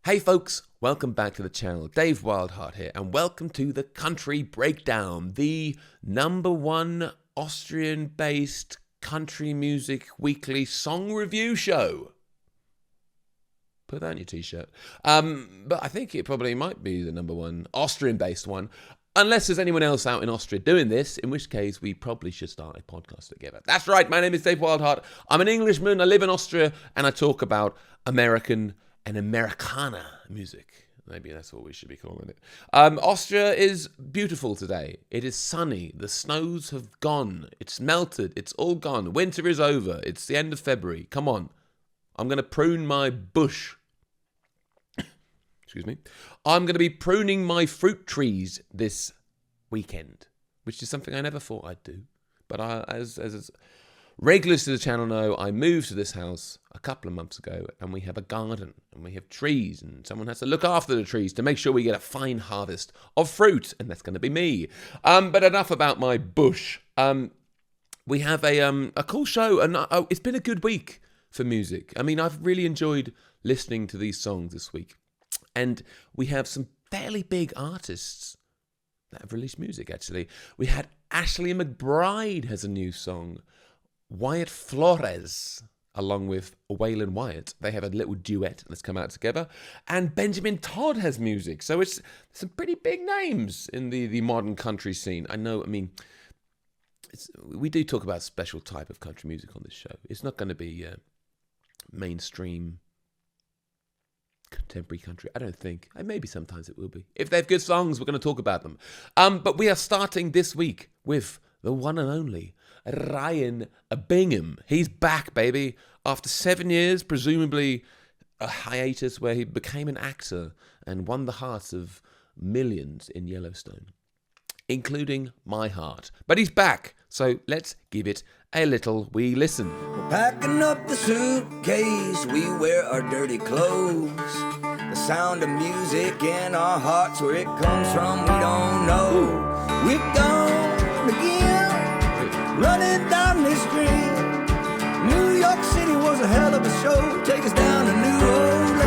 Hey folks, welcome back to the channel. Dave Wildheart here, and welcome to the Country Breakdown, the #1 Austrian-based country music weekly song review show. Put that on your t-shirt. But I think it probably might be the #1 Austrian-based one, unless there's anyone else out in Austria doing this, in which case we probably should start a podcast together. That's right, my name is Dave Wildheart. I'm an Englishman, I live in Austria, and I talk about American and Americana music. Maybe that's what we should be calling it. Austria is beautiful today. It is sunny. The snows have gone. It's melted. It's all gone. Winter is over. It's the end of February. Come on. I'm going to prune my bush. Excuse me. I'm going to be pruning my fruit trees this weekend, which is something I never thought I'd do. But as regulars to the channel know, I moved to this house a couple of months ago, and we have a garden, and we have trees, and someone has to look after the trees to make sure we get a fine harvest of fruit, and that's going to be me. But enough about my bush. We have a cool show, and it's been a good week for music. I mean, I've really enjoyed listening to these songs this week, and we have some fairly big artists that have released music, actually. We had Ashley McBride has a new song. Wyatt Flores, along with Waylon Wyatt, they have a little duet that's come out together. And Benjamin Todd has music. So it's some pretty big names in the modern country scene. I know, I mean, we do talk about a special type of country music on this show. It's not going to be mainstream contemporary country, I don't think. Maybe sometimes it will be. If they have good songs, we're going to talk about them. But we are starting this week with the one and only Ryan Bingham. He's back, baby. After 7 years, presumably a hiatus where he became an actor and won the hearts of millions in Yellowstone, including my heart. But he's back, so let's give it a little wee listen. We're packing up the suitcase, we wear our dirty clothes. The sound of music in our hearts, where it comes from, we don't know. We're gone again, running down this street. New York City was a hell of a show. Take us down to New Orleans.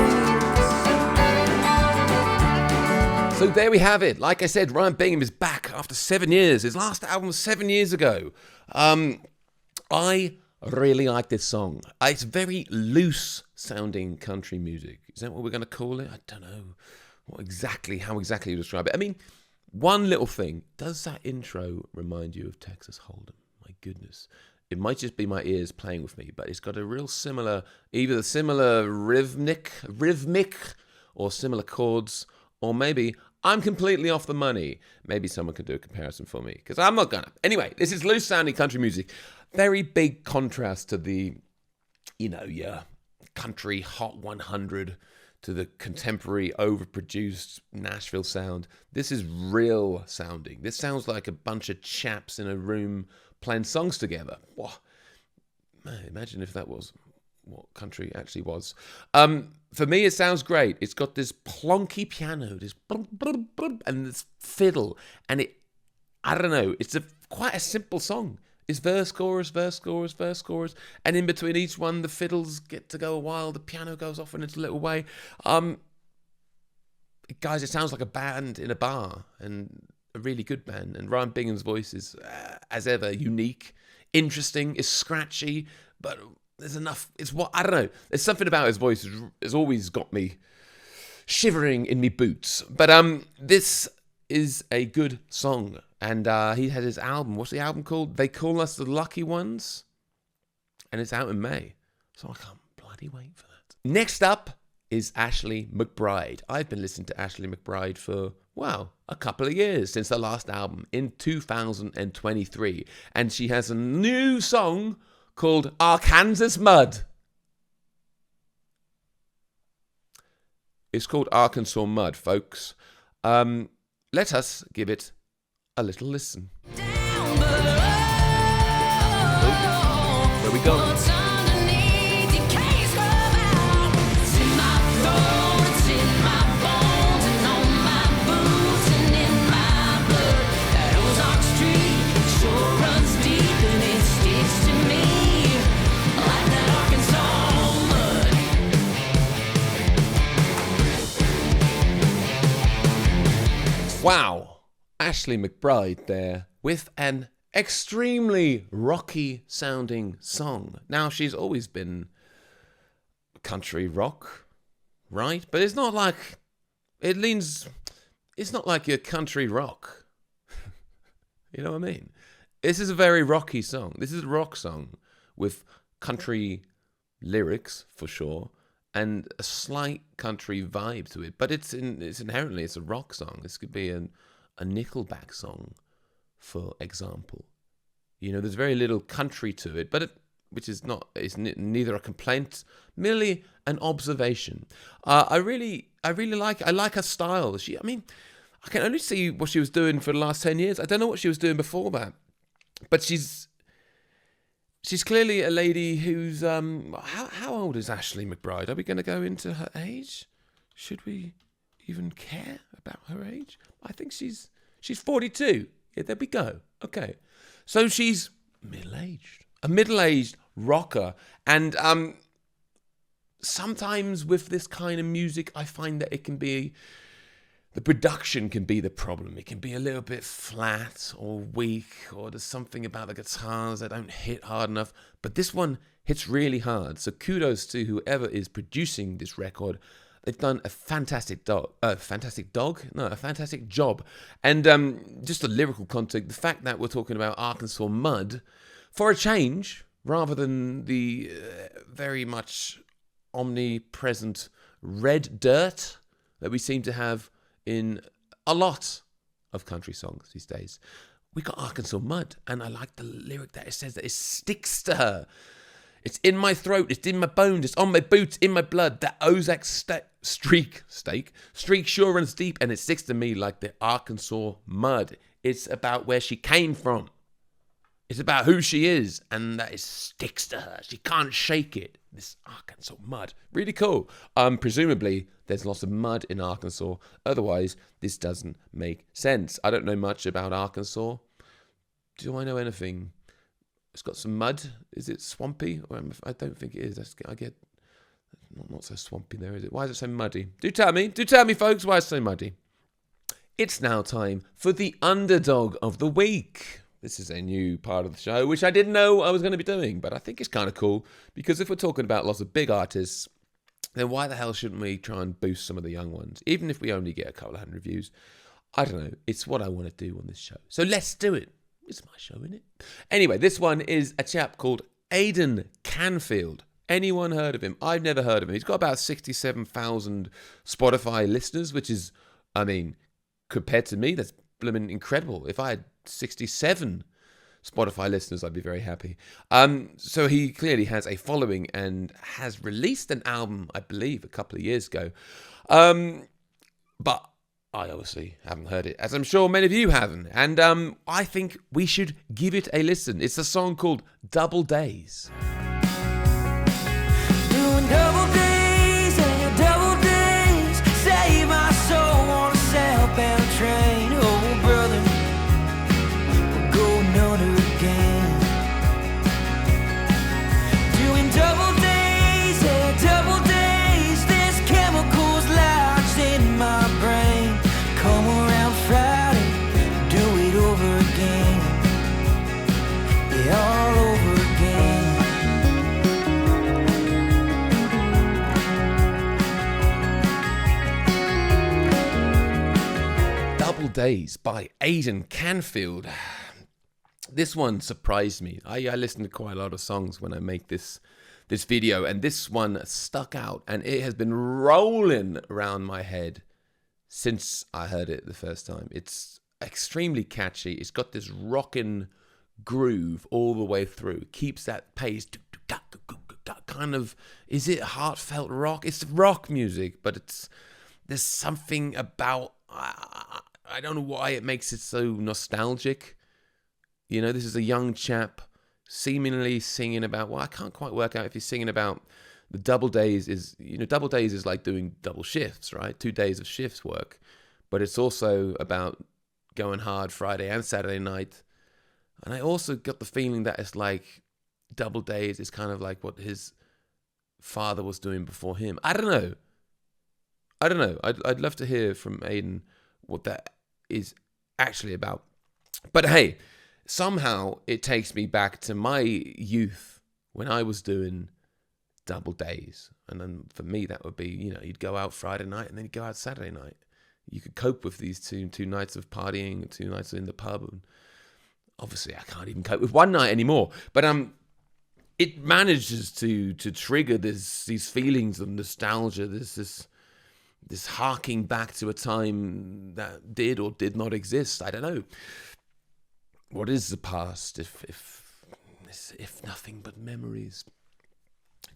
So there we have it. Like I said, Ryan Bingham is back after 7 years. His last album was 7 years ago. I really like this song. It's very loose sounding country music. Is that what we're going to call it? I don't know how exactly to describe it. I mean, one little thing. Does that intro remind you of Texas Hold'em? My goodness. It might just be my ears playing with me, but it's got a real similar, either similar rhythmic or similar chords, or maybe I'm completely off the money. Maybe someone can do a comparison for me, because I'm not gonna. Anyway, this is loose sounding country music. Very big contrast to the, your country Hot 100, to the contemporary overproduced Nashville sound. This is real sounding. This sounds like a bunch of chaps in a room playing songs together. Whoa. Man, imagine if that was what country actually was. For me, it sounds great. It's got this plonky piano, this and this fiddle, and I don't know, it's quite a simple song. It's verse, chorus, verse, chorus, verse, chorus, and in between each one, the fiddles get to go a while, the piano goes off in its little way. Guys, it sounds like a band in a bar, and a really good band, and Ryan Bingham's voice is, as ever, unique, interesting, is scratchy, but there's enough. I don't know. There's something about his voice has always got me shivering in me boots. But this is a good song, and he had his album. What's the album called? They Call Us the Lucky Ones, and it's out in May. So I can't bloody wait for that. Next up is Ashley McBride. I've been listening to Ashley McBride for, a couple of years, since her last album in 2023. And she has a new song called Arkansas Mud. It's called Arkansas Mud, folks. Let us give it a little listen. Where we go? Wow, Ashley McBride there with an extremely rocky sounding song. Now, she's always been country rock, right? But it's not like it's not like your country rock. You know what I mean? This is a very rocky song. This is a rock song with country lyrics for sure, and a slight country vibe to it. But it's inherently a rock song. This could be a Nickelback song, for example. You know, there's very little country to it, but which is neither a complaint, merely an observation. I really like her style. I can only see what she was doing for the last 10 years. I don't know what she was doing before that, but she's clearly a lady who's how old is Ashley McBride? Are we going to go into her age? Should we even care about her age? I think she's 42. Yeah, there we go. Okay, so she's a middle-aged rocker, and sometimes with this kind of music, I find that the production can be the problem. It can be a little bit flat or weak, or there's something about the guitars that don't hit hard enough. But this one hits really hard. So kudos to whoever is producing this record. They've done a fantastic job. And just the lyrical content, the fact that we're talking about Arkansas mud, for a change, rather than the very much omnipresent red dirt that we seem to have in a lot of country songs these days. We got Arkansas mud, and I like the lyric that it says that it sticks to her. It's in my throat, it's in my bones, it's on my boots, in my blood. That Ozark streak sure runs deep, and it sticks to me like the Arkansas mud. It's about where she came from. It's about who she is, and that it sticks to her. She can't shake it. This Arkansas mud. Really cool. Presumably, there's lots of mud in Arkansas. Otherwise, this doesn't make sense. I don't know much about Arkansas. Do I know anything? It's got some mud. Is it swampy? I don't think it is. I get not so swampy there, is it? Why is it so muddy? Do tell me, folks, why it's so muddy. It's now time for the Underdog of the Week. This is a new part of the show, which I didn't know I was going to be doing, but I think it's kind of cool, because if we're talking about lots of big artists, then why the hell shouldn't we try and boost some of the young ones, even if we only get a couple of hundred views? I don't know. It's what I want to do on this show. So let's do it. It's my show, isn't it? Anyway, this one is a chap called Aidan Canfield. Anyone heard of him? I've never heard of him. He's got about 67,000 Spotify listeners, which is, compared to me, that's blooming incredible. If I had 67 Spotify listeners, I'd be very happy. So he clearly has a following and has released an album, I believe, a couple of years ago. But I obviously haven't heard it, as I'm sure many of you haven't. And I think we should give it a listen. It's a song called Double Days. Doing double days and double days, save my soul on a southbound train. Oh, brother, we're going under again. Doing double days and double days, there's chemicals lodged in my brain. Come around Friday, do it over again. Yeah, all over again. Double Days by Aidan Canfield. This one surprised me. I listen to quite a lot of songs when I make this video, and this one stuck out, and it has been rolling around my head since I heard it the first time. It's extremely catchy. It's got this rockin' groove all the way through. It keeps that pace. Kind of, is it heartfelt rock? It's rock music, but there's something about, I don't know why it makes it so nostalgic. You know, this is a young chap seemingly singing about, well, I can't quite work out if he's singing about the double days double days is like doing double shifts, right? 2 days of shifts work. But it's also about going hard Friday and Saturday night. And I also got the feeling that it's like double days is kind of like what his father was doing before him. I don't know. I'd love to hear from Aidan what that is actually about. But hey, somehow it takes me back to my youth when I was doing double days. And then for me, that would be, you'd go out Friday night and then you'd go out Saturday night. You could cope with these two nights of partying, 2 nights in the pub. And obviously, I can't even cope with one night anymore. But it manages to trigger these feelings of nostalgia, this harking back to a time that did or did not exist. I don't know. What is the past if nothing but memories?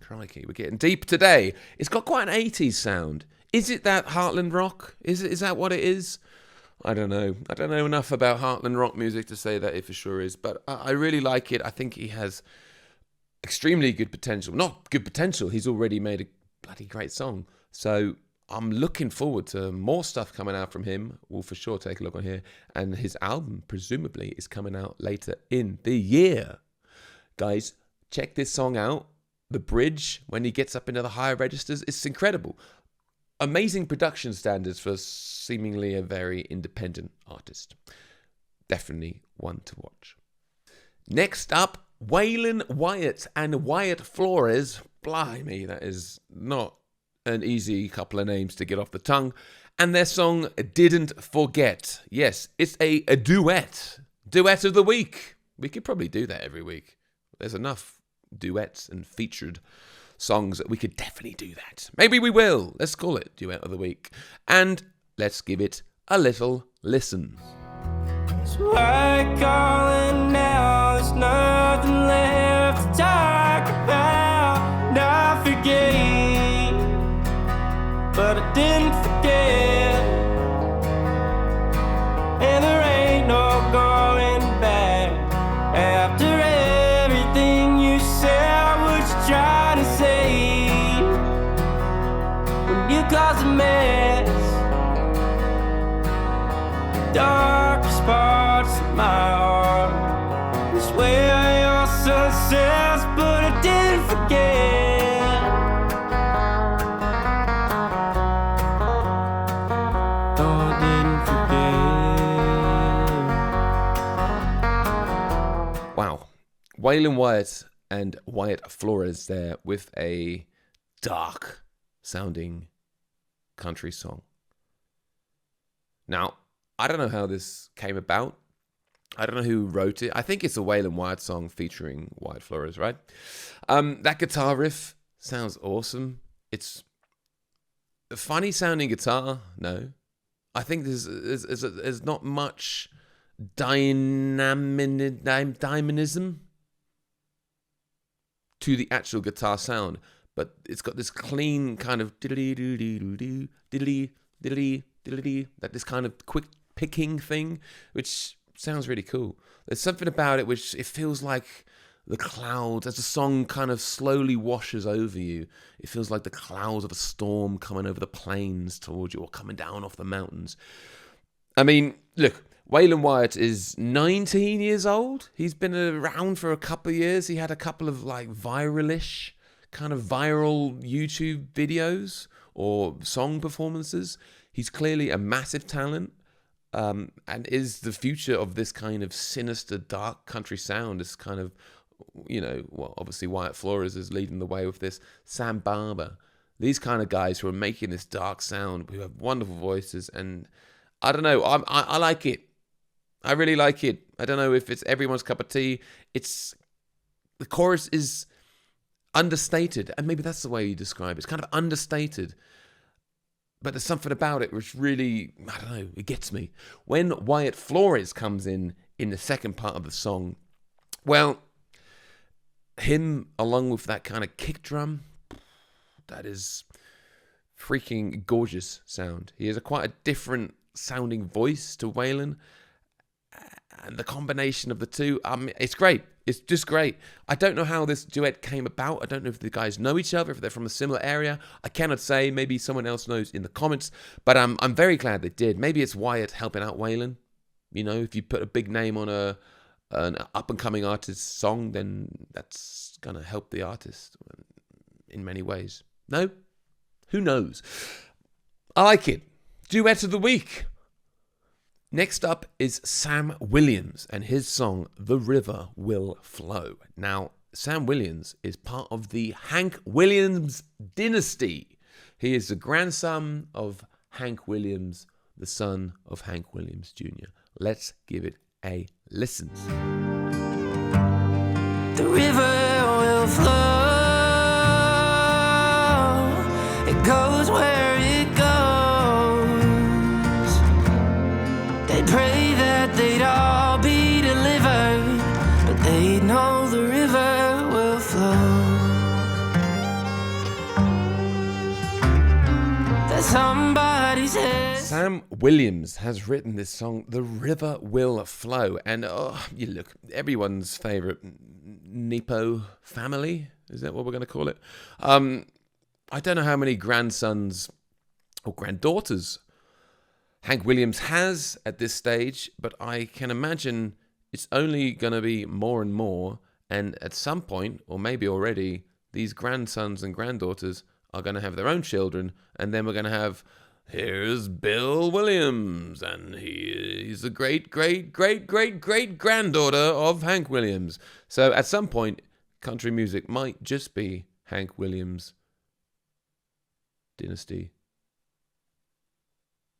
Crikey, we're getting deep today. It's got quite an 80s sound. Is it that Heartland rock? Is that what it is? I don't know. I don't know enough about Heartland rock music to say that it for sure is, but I really like it. I think he has extremely good potential. Not good potential, he's already made a bloody great song. So I'm looking forward to more stuff coming out from him. We'll for sure take a look on here. And his album, presumably, is coming out later in the year. Guys, check this song out. The bridge, when he gets up into the higher registers, it's incredible. Amazing production standards for seemingly a very independent artist. Definitely one to watch. Next up, Waylon Wyatt and Wyatt Flores. Blimey, that is not an easy couple of names to get off the tongue. And their song, Didn't Forget. Yes, it's a duet. Duet of the week. We could probably do that every week. There's enough duets and featured songs that we could definitely do that. Maybe we will. Let's call it Duet of the Week. And let's give it a little listen. So I calling now, there's nothing left to talk about. I forgave, but I didn't forget. And there ain't no going back. After everything you said, what you trying to say? When you cause a mess, darkest parts of my heart is where your sun sets, but I didn't forget. Oh, I didn't forget. Wow. Waylon Wyatt and Wyatt Flores there with a dark sounding country song. Now, I don't know how this came about. I don't know who wrote it. I think it's a Waylon Wyatt song featuring Wyatt Flores, right? That guitar riff sounds awesome. It's a funny sounding guitar. No. I think there's not much dynamism to the actual guitar sound, but it's got this clean kind of diddly that this kind of quick picking thing, which sounds really cool. There's something about it which it feels like the clouds, as the song kind of slowly washes over you, it feels like the clouds of a storm coming over the plains towards you or coming down off the mountains. I mean, look, Waylon Wyatt is 19 years old. He's been around for a couple of years. He had a couple of like viral-ish, kind of viral YouTube videos or song performances. He's clearly a massive talent and is the future of this kind of sinister, dark country sound. This kind of, well, obviously Wyatt Flores is leading the way with this. Sam Barber. These kind of guys who are making this dark sound, who have wonderful voices. And I don't know, I like it. I really like it. I don't know if it's everyone's cup of tea. The chorus is understated, and maybe that's the way you describe it. It's kind of understated, but there's something about it which really, I don't know, it gets me. When Wyatt Flores comes in the second part of the song, well, him along with that kind of kick drum, that is freaking gorgeous sound. He has quite a different sounding voice to Waylon. And the combination of the two, it's great. It's just great. I don't know how this duet came about. I don't know if the guys know each other, if they're from a similar area. I cannot say. Maybe someone else knows in the comments. But I'm very glad they did. Maybe it's Wyatt helping out Waylon. If you put a big name on an up-and-coming artist's song, then that's going to help the artist in many ways. No? Who knows? I like it. Duet of the week. Next up is Sam Williams and his song, The River Will Flow. Now, Sam Williams is part of the Hank Williams dynasty. He is the grandson of Hank Williams, the son of Hank Williams Jr. Let's give it a listen. The river will flow. It goes where it goes. They pray that they'd all be delivered, but they know the river will flow. That somebody's head. Sam Williams has written this song, The River Will Flow. And you look, everyone's favourite Nepo family, is that what we're going to call it? I don't know how many grandsons or granddaughters Hank Williams has at this stage, but I can imagine it's only going to be more and more. And at some point, or maybe already, these grandsons and granddaughters are going to have their own children, and then we're going to have, here's Bill Williams, and he's the great-great-great-great-great-granddaughter of Hank Williams. So at some point, country music might just be Hank Williams' dynasty.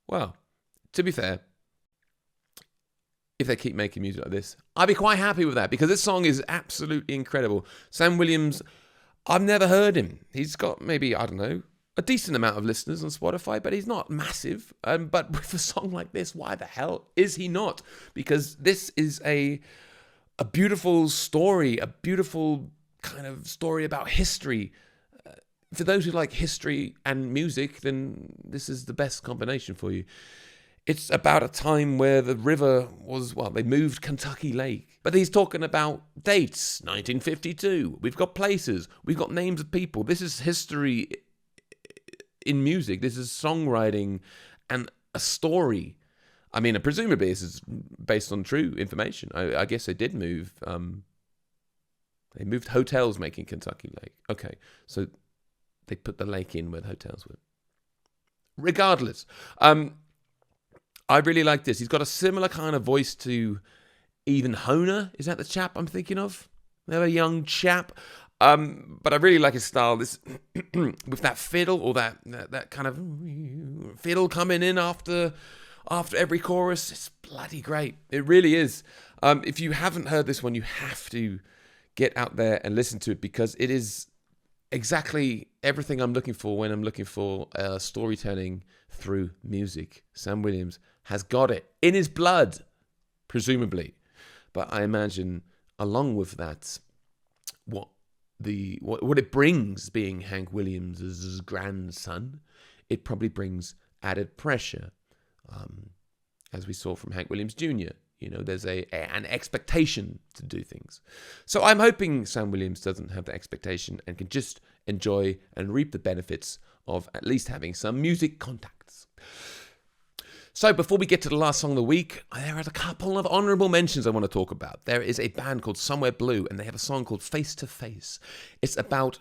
Well, to be fair, if they keep making music like this, I'd be quite happy with that, because this song is absolutely incredible. Sam Williams, I've never heard him. He's got maybe, I don't know, a decent amount of listeners on Spotify, but he's not massive. But with a song like this, why the hell is he not? Because this is a beautiful story, a beautiful kind of story about history. For those who like history and music, then this is the best combination for you. It's about a time where the river was, well, they moved Kentucky Lake. But he's talking about dates, 1952. We've got places. We've got names of people. This is history in music. This is songwriting and a story. I mean, presumably this is based on true information. I guess they did move. They moved hotels making Kentucky Lake. Okay, so they put the lake in where the hotels were. Regardless, I really like this. He's got a similar kind of voice to Ethan Honer. Is that the chap I'm thinking of? They're a young chap. But I really like his style. This with that fiddle, or that kind of fiddle coming in after every chorus. It's bloody great. It really is. If you haven't heard this one, you have to get out there and listen to it, because it is exactly everything I'm looking for when I'm looking for storytelling through music. Sam Williams has got it in his blood, presumably. But I imagine, along with that, what it brings being Hank Williams' grandson, it probably brings added pressure, as we saw from Hank Williams Jr. You know, there's an expectation to do things. So I'm hoping Sam Williams doesn't have the expectation and can just enjoy and reap the benefits of at least having some music contacts. So before we get to the last song of the week, there are a couple of honourable mentions I want to talk about. There is a band called Somewhere Blue, and they have a song called Face to Face. It's about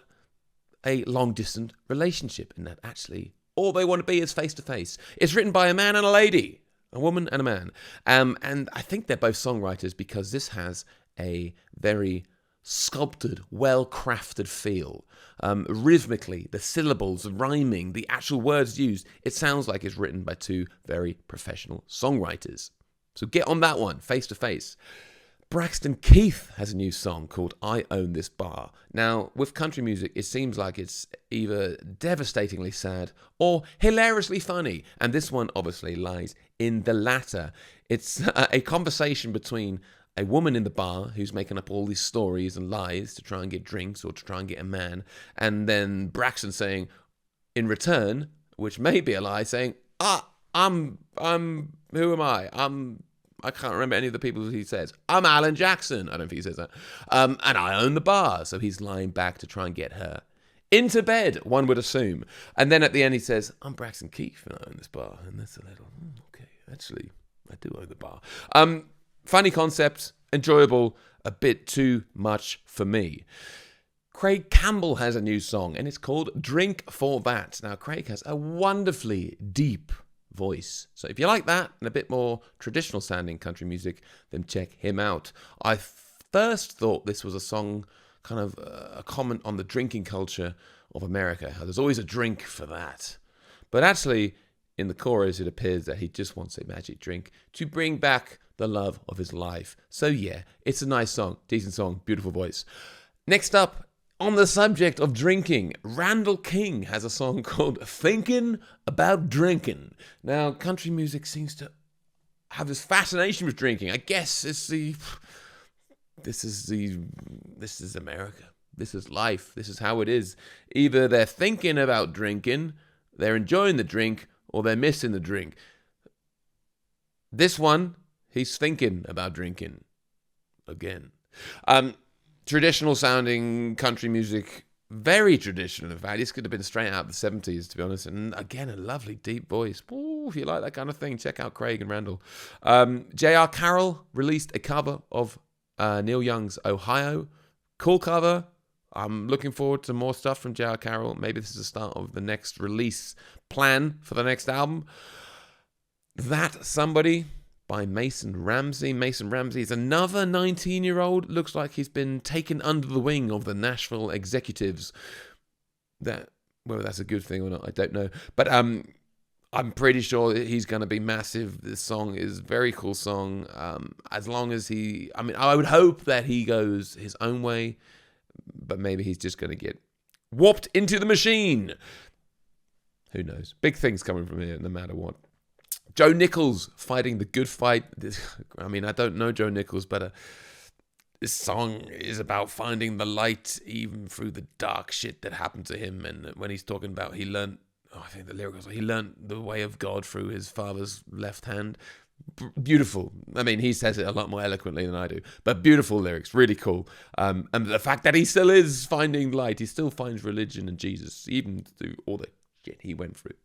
a long-distance relationship, and that actually all they want to be is face to face. It's written by a man and a lady, a woman and a man. And I think they're both songwriters, because this has a very sculpted, well-crafted feel. Rhythmically, the syllables, the rhyming, the actual words used, it sounds like it's written by two very professional songwriters. So get on that one, Face to Face. Braxton Keith has a new song called I Own This Bar. Now, with country music, it seems like it's either devastatingly sad or hilariously funny. And this one obviously lies in the latter. It's a conversation between a woman in the bar who's making up all these stories and lies to try and get drinks or to try and get a man. And then Braxton saying, in return, which may be a lie, saying, who am I? I can't remember any of the people he says. I'm Alan Jackson. I don't think he says that. And I own the bar. So he's lying back to try and get her into bed, one would assume. And then at the end he says, I'm Braxton Keith and I own this bar. And that's a little, okay, actually, I do own the bar. Funny concept, enjoyable, a bit too much for me. Craig Campbell has a new song, and it's called Drink for That. Now, Craig has a wonderfully deep voice. So if you like that and a bit more traditional sounding country music, then check him out. I first thought this was a song, kind of a comment on the drinking culture of America. How there's always a drink for that. But actually, in the chorus, it appears that he just wants a magic drink to bring back the love of his life. So yeah, it's a nice song, decent song, beautiful voice. Next up, on the subject of drinking, Randall King has a song called Thinking About Drinking. Now, country music seems to have this fascination with drinking. I guess this is America. This is life. This is how it is. Either they're thinking about drinking, they're enjoying the drink, or they're missing the drink. This one, he's thinking about drinking again. Traditional sounding country music, very traditional. In fact, this could have been straight out of the 70s, to be honest. And again, a lovely deep voice. Ooh, if you like that kind of thing, check out Craig and Randall. J.R. Carroll released a cover of Neil Young's Ohio. Cool cover. I'm looking forward to more stuff from J.R. Carroll. Maybe this is the start of the next release plan for the next album. That Somebody by Mason Ramsey. Mason Ramsey is another 19-year-old. Looks like he's been taken under the wing of the Nashville executives. That, whether that's a good thing or not, I don't know. But I'm pretty sure he's going to be massive. This song is a very cool song. As long as I would hope that he goes his own way, but maybe he's just going to get warped into the machine. Who knows? Big things coming from here, no matter what. Joe Nichols fighting the good fight. I don't know Joe Nichols, but this song is about finding the light even through the dark shit that happened to him. And when he's talking about he learned the way of God through his father's left hand. Beautiful. He says it a lot more eloquently than I do, but beautiful lyrics, really cool. And the fact that he still is finding light, he still finds religion and Jesus, even through all the shit he went through.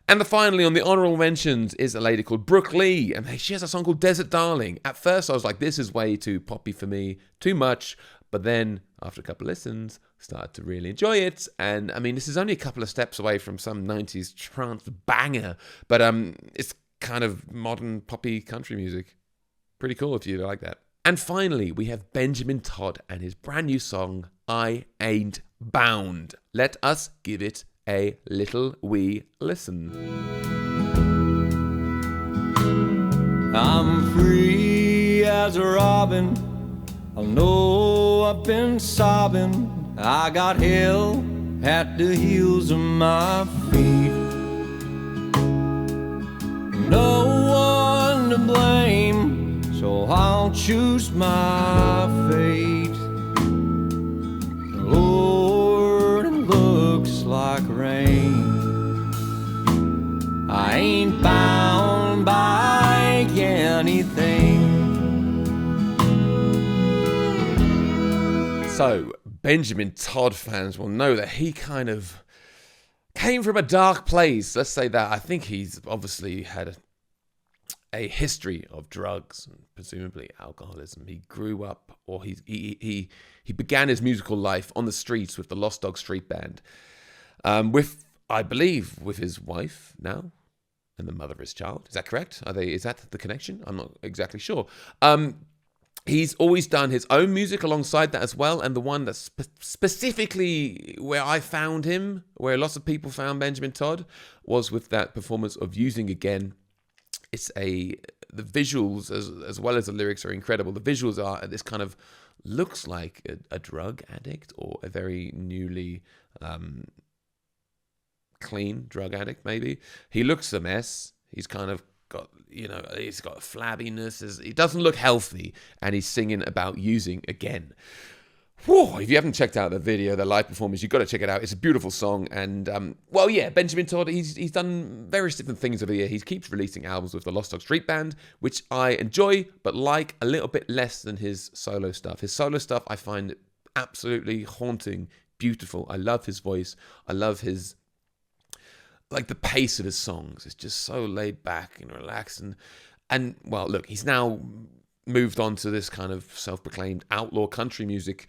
And finally, on the honorable mentions is a lady called Brooke Lee, and she has a song called Desert Darling. At first, I was like, this is way too poppy for me, too much. But then, after a couple of listens, started to really enjoy it. And, this is only a couple of steps away from some 90s trance banger. But it's kind of modern poppy country music. Pretty cool if you like that. And finally, we have Benjamin Todd and his brand new song, I Ain't Bound. Let us give it a little wee listen. I'm free as a robin. I know I've been sobbing. I got hell at the heels of my feet. No one to blame, so I'll choose my fate. Lord, it looks like rain. I ain't bound by anything. So, Benjamin Todd fans will know that he kind of came from a dark place. Let's say that. I think he's obviously had a history of drugs and presumably alcoholism. He grew up, or he began his musical life on the streets with the Lost Dog Street Band, I believe, with his wife now and the mother of his child. Is that correct? Is that the connection? I'm not exactly sure. He's always done his own music alongside that as well, and the one that's specifically where I found him, where lots of people found Benjamin Todd, was with that performance of Using Again. The visuals as well as the lyrics are incredible. The visuals are this kind of looks like a drug addict or a very newly clean drug addict, maybe. He looks a mess. He's kind of got, he's got flabbiness. He doesn't look healthy, and he's singing about using again. Whew, if you haven't checked out the video, the live performance, you've got to check it out. It's a beautiful song. And, Benjamin Todd, he's done various different things over the year. He keeps releasing albums with the Lost Dog Street Band, which I enjoy, but like a little bit less than his solo stuff. His solo stuff I find absolutely haunting, beautiful. I love his voice. I love his, the pace of his songs. It's just so laid back and relaxed. And look, he's now moved on to this kind of self-proclaimed outlaw country music.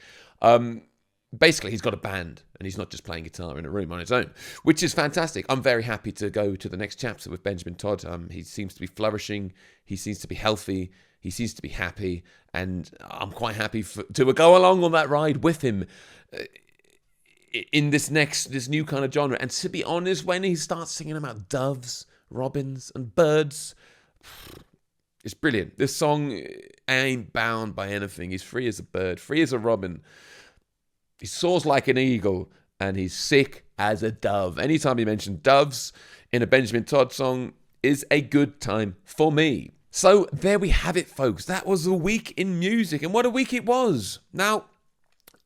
basically he's got a band and he's not just playing guitar in a room on his own, which is fantastic. I'm very happy to go to the next chapter with Benjamin Todd. He seems to be flourishing. He seems to be healthy. He seems to be happy. And I'm quite happy to go along on that ride with him in this new kind of genre. And to be honest, when he starts singing about doves, robins and birds, it's brilliant. This song ain't bound by anything. He's free as a bird, free as a robin. He soars like an eagle, and he's sick as a dove. Anytime you mention doves in a Benjamin Todd song is a good time for me. So there we have it, folks. That was a week in music, and what a week it was. Now,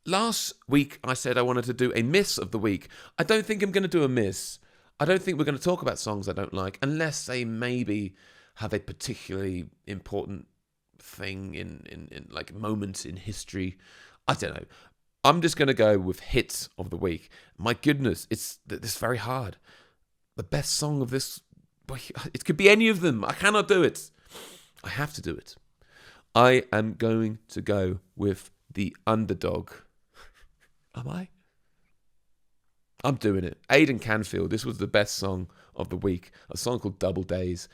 last week I said I wanted to do a miss of the week. I don't think I'm going to do a miss. I don't think we're going to talk about songs I don't like, unless they maybe have a particularly important thing in like moments in history. I don't know. I'm just going to go with hits of the week. My goodness, it's very hard. The best song of this, it could be any of them. I cannot do it. I have to do it. I am going to go with the Underdog. Am I? I'm doing it. Aidan Canfield, this was the best song of the week. A song called Double Days.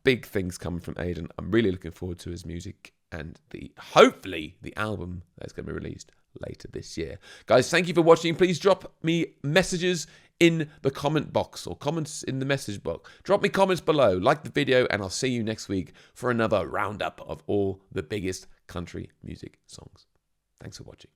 Big things coming from Aidan. I'm really looking forward to his music and hopefully the album that's going to be released later this year. Guys, thank you for watching. Please drop me messages in the comment box or comments in the message box. Drop me comments below, like the video, and I'll see you next week for another roundup of all the biggest country music songs. Thanks for watching.